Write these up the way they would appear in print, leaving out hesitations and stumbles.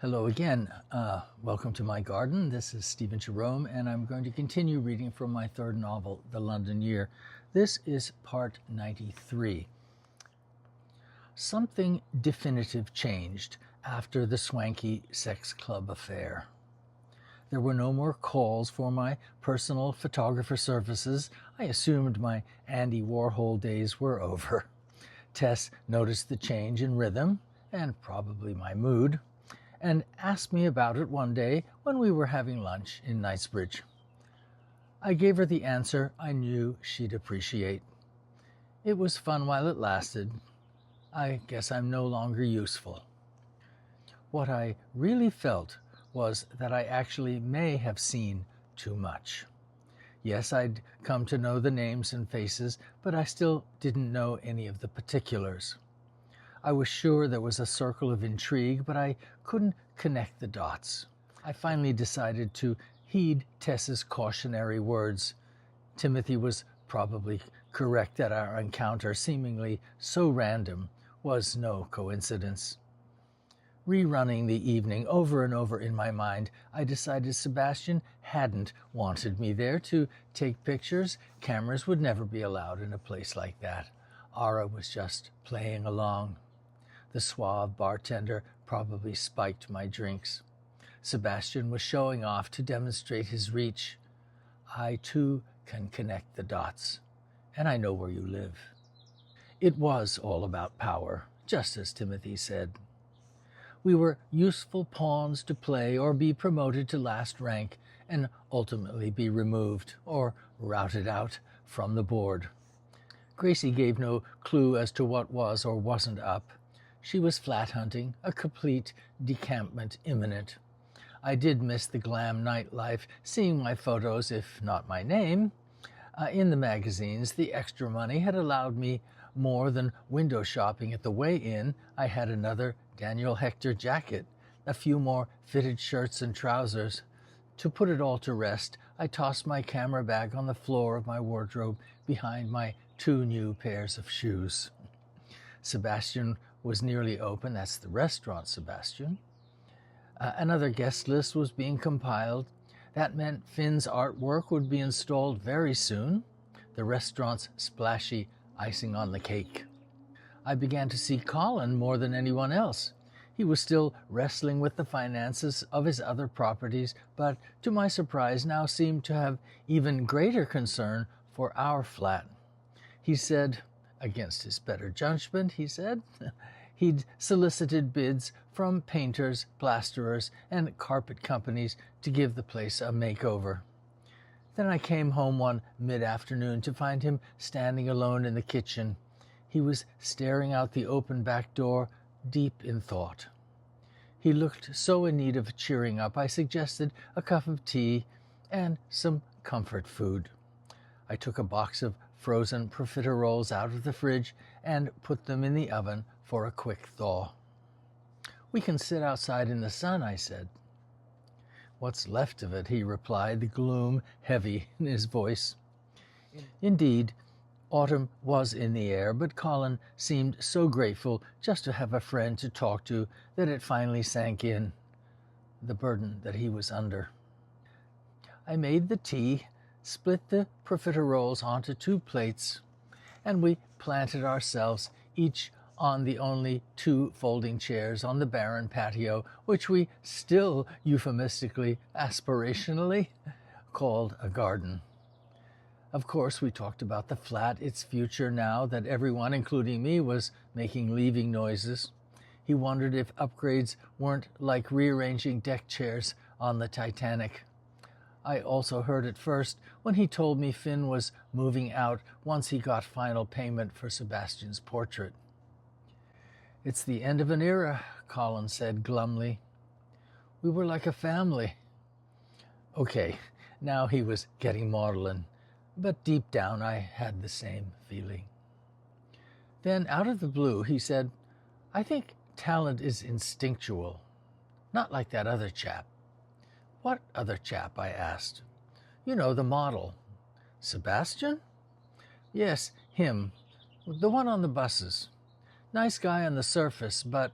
Hello again. Welcome to my garden. This is Stephen Jerome, and I'm going to continue reading from my third novel, The London Year. This is part 93. Something definitive changed after the swanky sex club affair. There were no more calls for my personal photographer services. I assumed my Andy Warhol days were over. Tess noticed the change in rhythm, and probably my mood, and asked me about it one day when we were having lunch in Knightsbridge. I gave her the answer I knew she'd appreciate. It was fun while it lasted. I guess I'm no longer useful. What I really felt was that I actually may have seen too much. Yes, I'd come to know the names and faces, but I still didn't know any of the particulars. I was sure there was a circle of intrigue, but I couldn't connect the dots. I finally decided to heed Tess's cautionary words. Timothy was probably correct that our encounter, seemingly so random, was no coincidence. Rerunning the evening over and over in my mind, I decided Sebastian hadn't wanted me there to take pictures. Cameras would never be allowed in a place like that. Ara was just playing along. The suave bartender probably spiked my drinks. Sebastian was showing off to demonstrate his reach. I, too, can connect the dots, and I know where you live. It was all about power, just as Timothy said. We were useful pawns to play or be promoted to last rank and ultimately be removed or routed out from the board. Gracie gave no clue as to what was or wasn't up. She was flat hunting, a complete decampment imminent. I did miss the glam nightlife, seeing my photos, if not my name, in the magazines. The extra money had allowed me more than window shopping at the weigh-in. I had another Daniel Hector jacket, a few more fitted shirts and trousers. To put it all to rest, I tossed my camera bag on the floor of my wardrobe behind my 2 new pairs of shoes. Sebastian was nearly open. That's the restaurant, Sebastian. Another guest list was being compiled. That meant Finn's artwork would be installed very soon, the restaurant's splashy icing on the cake. I began to see Colin more than anyone else. He was still wrestling with the finances of his other properties, but to my surprise now seemed to have even greater concern for our flat. He said, against his better judgment, he'd solicited bids from painters, plasterers, and carpet companies to give the place a makeover. Then I came home one mid-afternoon to find him standing alone in the kitchen. He was staring out the open back door, deep in thought. He looked so in need of cheering up, I suggested a cup of tea and some comfort food. I took a box of frozen profiteroles out of the fridge and put them in the oven for a quick thaw. "We can sit outside in the sun," I said. "What's left of it," he replied, the gloom heavy in his voice. Indeed, autumn was in the air, but Colin seemed so grateful just to have a friend to talk to that it finally sank in, the burden that he was under. I made the tea, split the profiteroles onto 2 plates, and we planted ourselves each on the only 2 folding chairs on the barren patio, which we still euphemistically, aspirationally, called a garden. Of course, we talked about the flat, its future now that everyone, including me, was making leaving noises. He wondered if upgrades weren't like rearranging deck chairs on the Titanic. I also heard it first when he told me Finn was moving out once he got final payment for Sebastian's portrait. "It's the end of an era," Colin said glumly. "We were like a family." Okay, now he was getting maudlin, but deep down I had the same feeling. Then, out of the blue, he said, "I think talent is instinctual, not like that other chap." "What other chap?" I asked. "You know, the model." "Sebastian?" "Yes, him. The one on the buses. Nice guy on the surface, but..."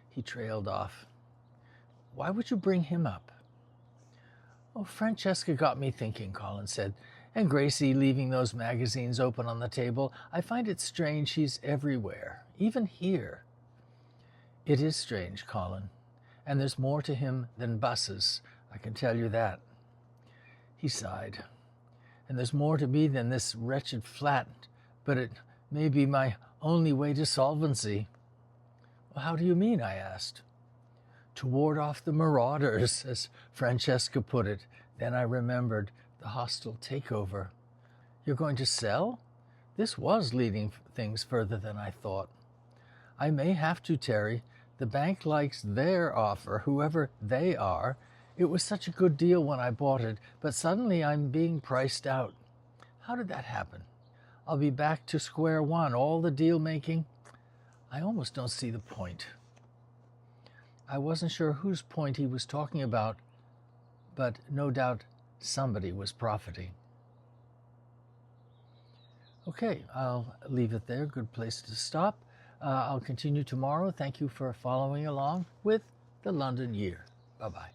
He trailed off. Why would you bring him up? Oh, Francesca got me thinking, Colin said. And Gracie leaving those magazines open on the table. I find it strange he's everywhere, even here. It is strange, Colin. And there's more to him than buses, I can tell you that. He sighed. And there's more to me than this wretched flat, but it may be my only way to solvency. Well, how do you mean? I asked. To ward off the marauders, as Francesca put it. Then I remembered the hostile takeover. You're going to sell? This was leading things further than I thought. I may have to, Terry. The bank likes their offer, whoever they are. It was such a good deal when I bought it, but suddenly I'm being priced out. How did that happen? I'll be back to square one, all the deal making. I almost don't see the point. I wasn't sure whose point he was talking about, but no doubt somebody was profiting. Okay, I'll leave it there. Good place to stop. I'll continue tomorrow. Thank you for following along with the London Year. Bye-bye.